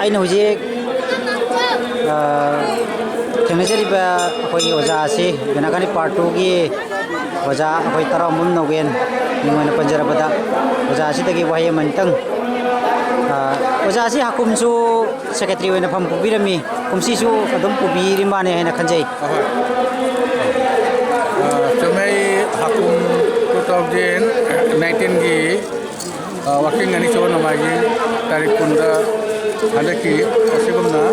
ꯑꯩꯅ ꯍꯧꯖꯤꯛ ꯊꯦꯡꯅꯖꯔꯤꯕ ꯑꯩꯈꯣꯏꯒꯤ ꯑꯣꯖꯥ ꯑꯁꯤ ꯕꯦꯅꯥꯀꯥꯅꯤ ꯄꯥꯔꯠ 2ꯒꯤ ꯑꯣꯖꯥ ꯑꯩꯈꯣꯏ ꯇꯔꯥꯎꯃꯨꯝ ꯅꯧꯒꯦꯟ ꯃꯤꯡ ꯑꯣꯏꯅ ꯄꯟꯖꯔꯕꯗ ꯑꯣꯖꯥ ꯑꯁꯤꯗꯒꯤ ꯋꯥꯍꯩ ꯑꯃꯅꯤꯇꯪ ꯑꯣꯖꯥ ꯑꯁꯤ ꯍꯥꯀꯨꯝꯁꯨ ꯁꯦꯀ꯭ꯔꯦꯇꯔꯤ ꯑꯣꯏꯅ ꯐꯝ ꯄꯨꯕꯤꯔꯝꯃꯤ ꯀꯨꯝꯁꯤꯁꯨ ꯑꯗꯨꯝ ꯄꯨꯕꯤꯔꯤ ꯃꯥꯅꯦ ꯍꯥꯏꯅ ꯈꯟꯖꯩ ꯆꯨꯝꯃꯩ ꯍꯥꯀꯨꯝ 2019ꯒꯤ ꯋꯥꯀꯤꯡ ꯑꯅꯤ ꯁꯨꯕ ꯅꯣꯡꯃꯥꯏꯖꯤꯡ ꯇꯥꯔꯤꯛ 10ꯗ ꯍꯟꯗꯛꯀꯤ ꯑꯁꯤꯒꯨꯝꯅ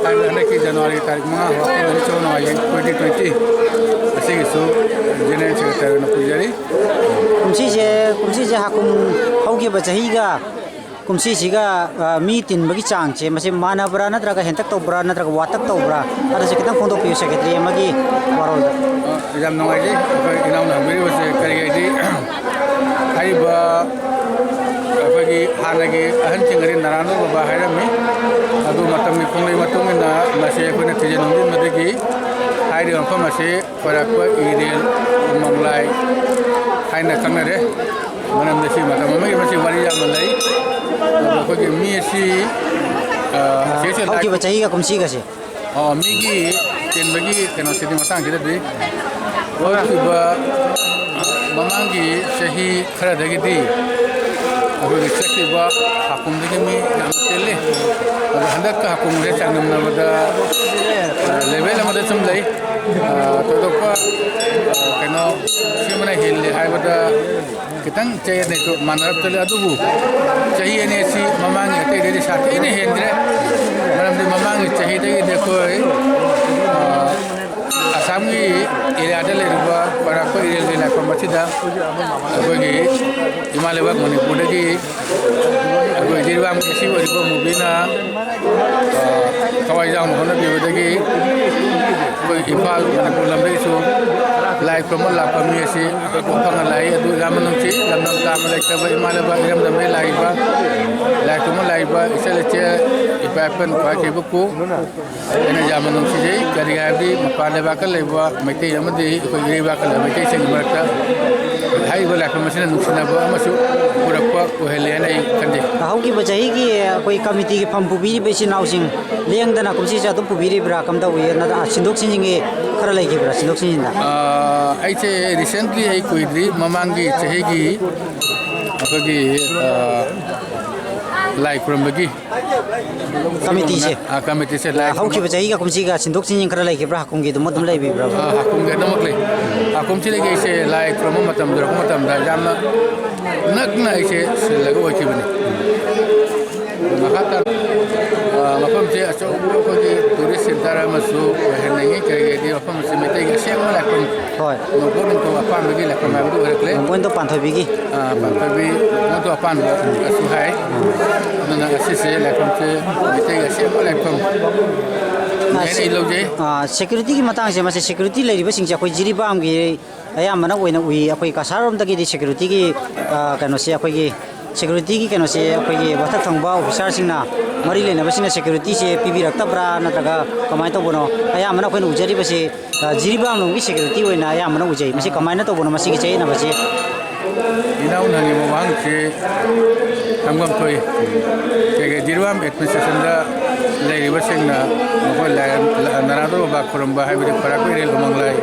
ꯍꯟꯗꯛꯀꯤ ꯖꯅꯋꯥꯔꯤ ꯇꯥꯔꯤꯛ 5 ꯋꯥꯀꯤꯡ ꯑꯅꯤ ꯁꯨꯕ ꯅꯣꯡꯃꯥꯏꯖꯤꯡ 2020 ꯑꯁꯤꯒꯤꯁꯨ ꯖꯦꯅꯔꯦꯜ ꯁꯦꯀ꯭ꯔꯦꯇꯔꯤ ꯑꯣꯏꯅ ꯄꯨꯖꯔꯤ ꯀꯨꯝꯁꯤꯁꯦ ꯍꯥꯀꯨꯝ ꯍꯧꯈꯤꯕ ꯆꯍꯤꯒ ꯀꯨꯝꯁꯤꯁꯤꯒ ꯃꯤ ꯇꯤꯟꯕꯒꯤ ꯆꯥꯡꯁꯦ ꯃꯁꯤ ꯃꯥꯟꯅꯕ꯭ꯔꯥ ꯅꯠꯇ꯭ꯔꯒ ꯍꯦꯟꯇꯛ ꯇꯧꯕ꯭ꯔꯥ ꯅꯠꯇ꯭ꯔꯒ ꯋꯥꯇꯛ ꯇꯧꯕ꯭ꯔꯥ ꯑꯗꯨꯁꯨ ꯈꯤꯇꯪ ꯐꯣꯡꯗꯣꯛꯄꯤꯌꯨ ꯁꯦꯀ꯭ꯔꯦꯇꯔꯤ ꯑꯃꯒꯤ ꯋꯥꯔꯣꯜꯗ ꯌꯥꯝ ꯅꯨꯡꯉꯥꯏꯖꯩ ꯑꯩꯈꯣꯏ ꯏꯅꯥꯎꯅ ꯍꯪꯕꯤꯔꯤꯕꯁꯦ ꯀꯔꯤꯒꯤꯗꯤ ꯍꯥꯏꯔꯤꯕ ꯑꯩꯈꯣꯏꯒꯤ ꯍꯥꯟꯅꯒꯤ ꯑꯍꯟꯁꯤꯡ ꯑꯁꯤ ꯅꯔꯥꯟꯗꯣ ꯕꯕꯥ ꯍꯥꯏꯔꯝꯃꯤ ꯑꯗꯨ ꯃꯇꯝꯒꯤ ꯈꯣꯡꯂꯩ ꯃꯇꯨꯡ ꯏꯟꯅ ꯃꯁꯤ ꯑꯩꯈꯣꯏꯅ ꯊꯤꯖꯤꯟ ꯍꯨꯝꯖꯤꯟꯕꯗꯒꯤ ꯍꯥꯏꯔꯤꯕ ꯃꯐꯝ ꯑꯁꯤ ꯈꯣꯏꯔꯥꯛꯄ ꯏꯔꯦꯜ ꯎꯃꯪꯂꯥꯏ ꯍꯥꯏꯅ ꯈꯪꯅꯔꯦ ꯃꯔꯝꯗꯤ ꯁꯤ ꯃꯇꯝ ꯑꯃꯒꯤ ꯃꯁꯤ ꯋꯥꯔꯤ ꯌꯥꯝꯅ ꯂꯩ ꯑꯩꯈꯣꯏꯒꯤ ꯃꯤ ꯑꯁꯤ ꯍꯧꯈꯤꯕ ꯆꯍꯤꯒ ꯀꯨꯝꯁꯤꯒꯁꯦ ꯃꯤꯒꯤ ꯆꯦꯟꯕꯒꯤ ꯀꯩꯅꯣꯁꯤꯒꯤ ꯃꯇꯥꯡꯁꯤꯗꯗꯤ ꯍꯧꯈꯤꯕ ꯃꯃꯥꯡꯒꯤ ꯆꯍꯤ ꯈꯔꯗꯒꯤꯗꯤ ꯑꯩꯈꯣꯏꯒꯤ ꯆꯠꯈꯤꯕ ꯍꯥꯀꯨꯝꯗꯒꯤ ꯃꯤ ꯌꯥꯝꯅ ꯆꯦꯜꯂꯤ ꯑꯗꯣ ꯍꯟꯗꯛꯀ ꯍꯥꯀꯨꯝꯁꯦ ꯆꯥꯡꯗꯝꯅꯕꯗ ꯂꯦꯚꯦꯜ ꯑꯃꯗ ꯁꯨꯝ ꯂꯩ ꯊꯣꯏꯗꯣꯛꯄ ꯀꯩꯅꯣ ꯁꯤꯃꯅ ꯍꯦꯜꯂꯤ ꯍꯥꯏꯕꯗ khitang chay ne to manarap tale adubu chahi ane si mamangi atai de sathi ne hendre maram de mamangi chahi de dekho asam gi area de leruba parakko area de la komachida agogi himalaya manipur de agogi jirwam esi waribo mubina kawai jam hona biodagi koi impal manipur lambe so lai from la pami si ko phanga lai adu ramanung chi lamnam tam lai ka bai malaba iram dambe lai ba lai from lai ba isale che ipapan kwa ke buku ene jamanung si jai kari abi mapale ba ka lai ba mete amadi ko ire ba ka lai mete sing marta hai ba la from sina nuksina ba amasu purakwa ko hele nei kande hauki ba jahi gi koi committee gi pham pubiri be si nausing lengdana kumsi ja dum pubiri bra kam da wi na sindok sinjinge khara lai gi bra sindok sinjinda ai che recently ai kuidri mamangi chehegi apagi lai from bagi committee se lai hauki ba jahi ga kumsi ga sindok sinjing khara lai gi bra hakum gi dum dum lai bi bra hakum ga namak lai hakum chi lai gi se lai from matam da jamna nakna ai che lagu wa chi bani makata mafam che aso ko gi tourist center amasu henangi kage di mafam se mete ga sema la kon hoi no bon to apam gi la kon abu rekle bon to pan thobi gi pantobi no to apan asu hai na asise la kon che mete ga sema la kon security ki matang se ma security lai riba singja koi jiri bam gi ayamana oina ui akoi kasarom dagi di security gi kano se akoi gi security ki kano se akoi gi wathak thangba officer singna mari lena basina security se pibi raktabra natraga kamai to bono ayamana koi ujari base jiri bam no gi security oina ayamana ujai masi kamai na to bono masi gi chei na base inau nani mo wang che amgam koi ke jirwam administration da lai riba singna mo la narado ba kurumba hai bi para koi rel manglai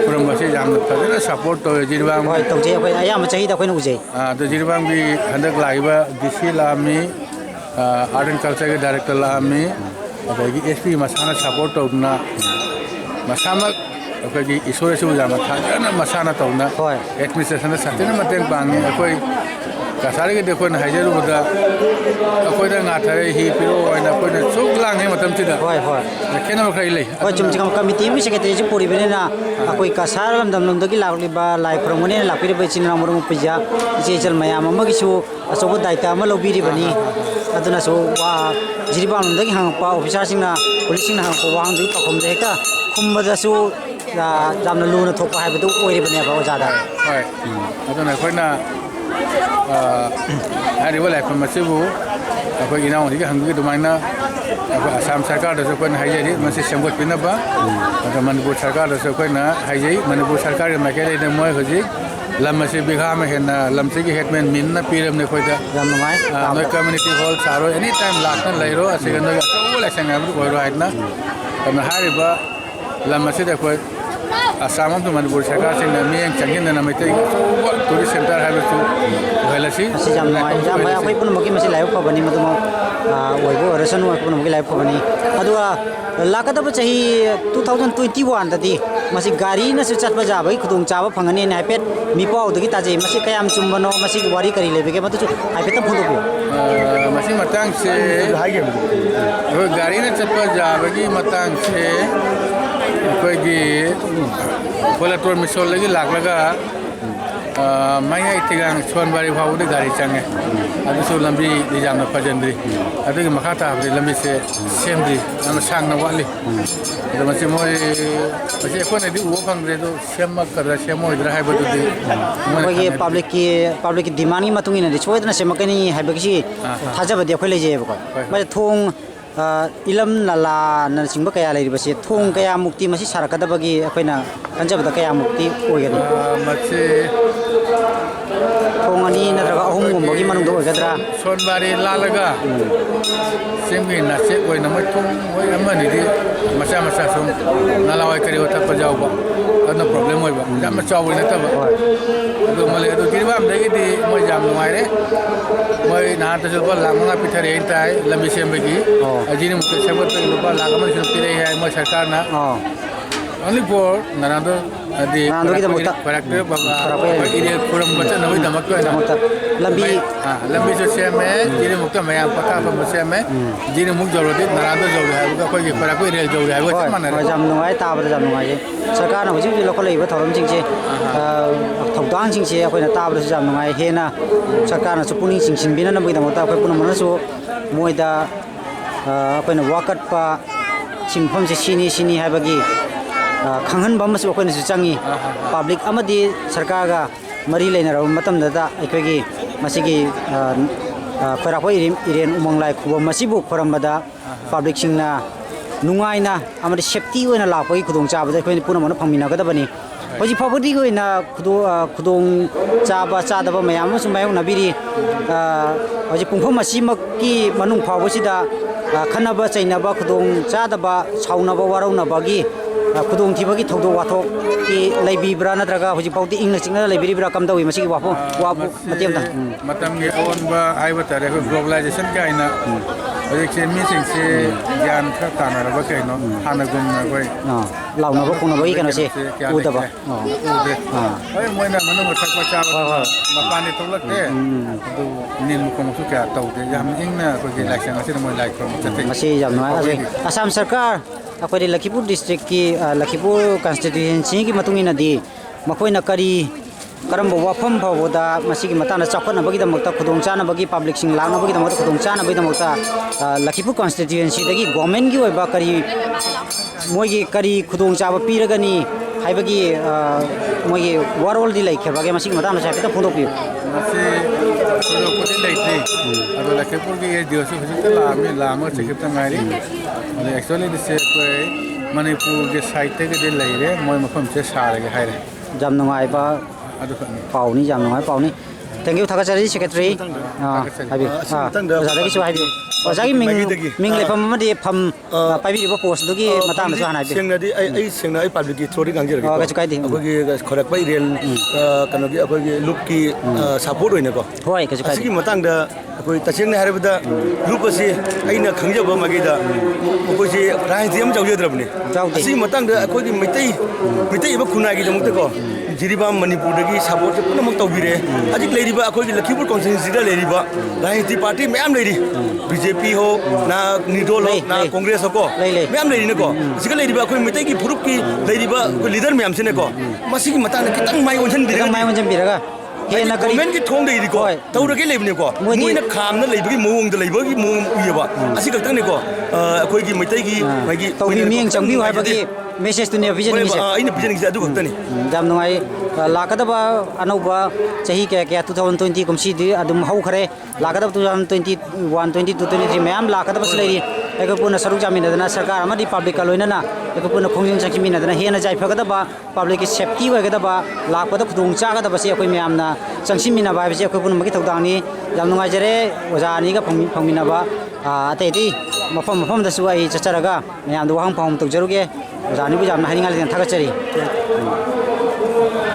kurumba se jam da fadana support to jirwam hoi to je koi ayam chahi da koi ujai to jirwam bi handak laiba dc lami art and culture ke director lami adagi sp masana support to na masama ꯑꯩꯈꯣꯏꯒꯤ ꯏꯁꯣꯔꯁꯨ ꯌꯥꯝꯅ ꯊꯥꯖꯅ ꯃꯁꯥꯅ ꯇꯧꯅ ꯑꯦꯗꯃꯤꯅꯤꯁꯇ꯭ꯔꯦꯁꯟꯗ ꯁꯥꯊꯤꯅ ꯃꯇꯦꯡ ꯄꯥꯡꯉꯤ ꯑꯩꯈꯣꯏ ꯀꯁꯥꯔꯒꯤꯗꯤ ꯑꯩꯈꯣꯏꯅ ꯍꯥꯏꯖꯔꯨꯕꯗ ꯑꯩꯈꯣꯏꯗ ꯉꯥꯊꯔꯦ ꯍꯤ ꯄꯤꯔꯛꯑꯣ ꯍꯥꯏꯅ ꯑꯩꯈꯣꯏꯅ ꯁꯨꯛ ꯂꯥꯡꯉꯩ ꯃꯇꯝꯁꯤꯗ ꯈꯦꯠꯅꯕ ꯈꯔ ꯂꯩ ꯍꯣꯏ ꯆꯨꯝꯁꯤ ꯀꯃꯤꯇꯤ ꯑꯃꯒꯤ ꯁꯦꯀ꯭ꯔꯦꯇꯔꯤꯁꯤ ꯄꯨꯔꯤꯕꯅꯤꯅ ꯑꯩꯈꯣꯏ ꯀꯁꯥꯔ ꯂꯝꯗꯝꯂꯣꯝꯗꯒꯤ ꯂꯥꯛꯂꯤꯕ ꯂꯥꯏ ꯈꯨꯔꯨꯝꯒꯅꯤꯅ ꯂꯥꯛꯄꯤꯔꯤꯕ ꯏꯆꯤꯟ ꯏꯅꯥꯎ ꯃꯔꯨꯞ ꯃꯄꯤꯖ ꯏꯆꯦ ꯏꯆꯜ ꯃꯌꯥꯝ ꯑꯃꯒꯤꯁꯨ ꯑꯆꯧꯕ ꯗꯥꯏꯇ ꯑꯃ ꯂꯧꯕꯤꯔꯤꯕꯅꯤ ꯑꯗꯨꯅꯁꯨ ꯖꯤꯔꯤꯕꯥꯝꯂꯣꯝꯗꯒꯤ ꯍꯪꯉꯛꯄ ꯑꯣꯐꯤꯁꯥꯔꯁꯤꯡꯅ ꯄꯨꯂꯤꯁꯁꯤꯡꯅ ꯍꯪꯉꯛꯄ ꯋꯥꯍꯪꯗꯨꯒꯤ ꯄꯥꯎꯈꯨꯝꯗ ꯍꯦꯛꯇ ꯈꯨꯝꯕꯗꯁꯨ ꯌꯥꯝꯅ ꯂꯨꯅ ꯊꯣꯛꯄ ꯍꯥꯏꯕꯗꯨ ꯑꯣꯏꯔꯤꯕꯅꯦꯕ ꯑꯣꯖꯥꯗ ꯍꯣꯏ ꯑꯗꯨꯅ ꯑꯩꯈꯣꯏꯅ ꯍꯥꯏꯔꯤꯕ ꯂꯥꯏꯐꯝ ꯑꯁꯤꯕꯨ ꯑꯩꯈꯣꯏ ꯏꯅꯥꯎꯁꯤꯒꯤ ꯍꯪꯕꯒꯤ ꯑꯗꯨꯃꯥꯏꯅ ꯑꯩꯈꯣꯏ ꯑꯁꯥꯝ ꯁꯔꯀꯥꯔꯗꯁꯨ ꯑꯩꯈꯣꯏꯅ ꯍꯥꯏꯖꯔꯤ ꯃꯁꯤ ꯁꯦꯝꯒꯠꯄꯤꯅꯕ ꯑꯗꯨꯒ ꯃꯅꯤꯄꯨꯔ ꯁꯔꯀꯥꯔꯗꯁꯨ ꯑꯩꯈꯣꯏꯅ ꯍꯥꯏꯖꯩ ꯃꯅꯤꯄꯨꯔ ꯁꯔꯀꯥꯔꯒꯤ ꯃꯥꯏꯀꯩꯗꯩꯅ ꯃꯣꯏ ꯍꯧꯖꯤꯛ lam asi bigha ma hen lam se gi hetman min na piram ne khoi da yam nungai noi community hall saro anytime lakna lairo asigan no so la sanga bu koi ro haitna kana hariba lam asi da khoi Assam tu Manipur Sarkar sing na mi yang changin na mai tai tourist center ha su wala si asi jam nungai jam mai akhoi pun maki masi live phobani maduma oibo resan wa pun maki live phobani adua lakada ba chahi 2021 tadi masi gari na su chatba jabai khudung chaba phangani na pet mi pau dagi taje masi kayam chumbano masi wari kari lebege matu ai pet photo bi masi matang se gari na chatba jabagi matang se कोई कोलाटोर मिसल लगी लाग mai ai tigang chuan bari phau de gari change adu so lambi di jam na pajandri adu ki makha ta abri lambi se semri am sang na wali adu ma se moi se ko ne di wo phang re do semma kar semo idra hai badu di moi public ki demand ni matung ina de choi na sema kani hai ba ki thaja ba de khoi le je ba ko ma thong ilam nala na singba kaya lai ba se thong kaya mukti masi sarakada bagi akoina kanjab da kaya mukti oigani ma se thong ani na daga ahum gum bagi manung do oigadra sonbari lalaga semgi na se oi na ma thong oi amani di masa masa sum nalawai kari wata pa jaw ba adna problem oi ba jam ma chaw ina ta ba adu male adu kirba am degi di moi jam nuai re moi na ta sul ba lamanga pithare entai lambi sembagi ajini mukte sabat pe lupa lagama sul pire hai moi sarkar na only for nanado adi karakter baba ini kurang baca nawi damak ko na lambi so seme jini mukta mayam pata pa seme jini muk jorodi nanado jori hai ko ko karakter ire jori hai ko mana jam nuai ta ba jam nuai sarkar na hujik lokal leiba thoram jing je thogdang jing je akoina ta ba jam nuai he na sarkar na chupuni jing sin bina na bai damak ta ko pun mana so moida akoina wakat pa simpham se sini hai bagi khanghan bam su akoina su changi public amadi sarkar ga mari leina ra matam da aikoi masigi khora ko iren umang lai khuba masibu khoram da public singna nungai na amadi safety oina la poi khudong cha ba da khoi puna mana phangmina ga da bani hoji phobodi ko ina khudong cha da ba mayam su mayong na biri hoji pungphom masimak ki manung phawo sida khanaba chainaba khudong cha da ba saunaba warau na bagi khudong thibagi thogdo wathok ki leibibra natraga hoji pauti ingna chingna leibiribra kam dawi masigi wapu matiam da matam ge on ba ai ba tare ko globalization ga ina hoji che mi sing se gyan kha kana ra ba kai no hana gum na goi launa ba kuna bai kana se uda ba ude ai moi na manu thak pa cha ba ma pani tolak te du nin mu ko su ka tau de yam ingna ko ge lai sang se moi lai ko chate masi jam na asam sarkar akwai Lakhipur district ki Lakhipur constituency ki matungina di makoina kari karam wafam bawda masigi matana chapna bagi da makta khudong chana bagi public sing lagna bagi da makta khudong chana bagi da makta Lakhipur constituency dagi government gi oiba kari moigi kari khudong chaba piragani haibagi moigi warol di lai khebage masigi matana cha peta phondok pi masi so ko de lai te ado Lakhipur gi dio su khita la ma che khita ngari actually this is Manipur ge site ge de lai re moi makham che sa ge hai re jam nungai ba adu pau ni jam nungai pau ni thank you thakachari secretary habi ozada ki habi ozagi ming le pham ma de pham pai bi ba post dugi mata ma hana bi sengna di ai sengna ai public ki thori gang jira ga chukai di akogi khorak pai rel kano gi akogi loop ki support hoina ko hoi ga chukai asigi matang da akoi taseng ne haribada loop asi aina khangjaba magi da akoi si rajyam jawjedrabni asigi matang da akogi mitai ba khunai gi jamuk ko jiribam manipur dagi support punamak tawbire ajik leiriba akogi Lakhipur constituency da leiriba rajyati party mayam leiri BJP ho na Nidol ho na Congress ho ko mayam leiri ne ko siga leiriba akoi mitai ki furup ki leiriba ko leader mayam sine ko masigi matang da kitang mai onjan biraga he na kari government ki thong dei ko tawra ke lebne ko moina kham na leibagi mawong da leibagi mawong uyaba asi ka tang ne ko akoi gi mitai gi magi tawmi mieng changbi hai bagi message to ne vision ni se aina vision gi adu khakta ni jam nungai lakadaba anauba chahi kya 2020 kumsi di adum hau khare lakadaba 2021 22 23 mayam lakadaba slei ꯑꯩꯈꯣꯏ ꯄꯨꯟꯅ ꯁꯔꯨꯛ ꯆꯥꯃꯤꯟꯅꯗꯅ ꯁꯔꯀꯥꯔ ꯑꯃꯗꯤ ꯄꯕ꯭ꯂꯤꯛꯀ ꯂꯣꯏꯅꯅ ꯑꯩꯈꯣꯏ ꯄꯨꯟꯅ ꯈꯣꯡꯖꯪ ꯆꯪꯈꯤꯃꯤꯟꯅꯗꯅ ꯍꯦꯟꯅ ꯌꯥꯏꯐꯒꯗꯕ ꯄꯕ꯭ꯂꯤꯛꯀꯤ ꯁꯦꯐꯇꯤ ꯑꯣꯏꯒꯗꯕ ꯂꯥꯛꯄꯗ ꯈꯨꯗꯣꯡ ꯆꯥꯒꯗꯕꯁꯤ ꯑꯩꯈꯣꯏ ꯃꯌꯥꯝꯅ ꯆꯪꯁꯤꯟꯃꯤꯟꯅꯕ ꯍꯥꯏꯕꯁꯤ ꯑꯩꯈꯣꯏ ꯄꯨꯝꯅꯃꯛꯀꯤ ꯊꯧꯗꯥꯡꯅꯤ ꯌꯥꯝ ꯅꯨꯡꯉꯥꯏꯖꯔꯦ ꯑꯣꯖꯥ ꯑꯅꯤꯒ ꯐꯪꯃꯤꯟꯅꯕ ꯑꯇꯩ ꯑꯇꯩ ꯃꯐꯝꯗꯁꯨ ꯑꯩ ꯆꯠꯆꯔꯒ ꯃꯌꯥꯝꯗ ꯋꯥꯍꯪ ꯄꯥꯎꯍꯪ ꯇꯧꯖꯔꯨꯒꯦ ꯑꯣꯖꯥ ꯑꯅꯤꯕꯨ ꯌꯥꯝꯅ ꯍꯥꯏꯅꯤꯡꯉꯥꯏ ꯂꯩꯇꯅ ꯊꯥꯒꯠꯆꯔꯤ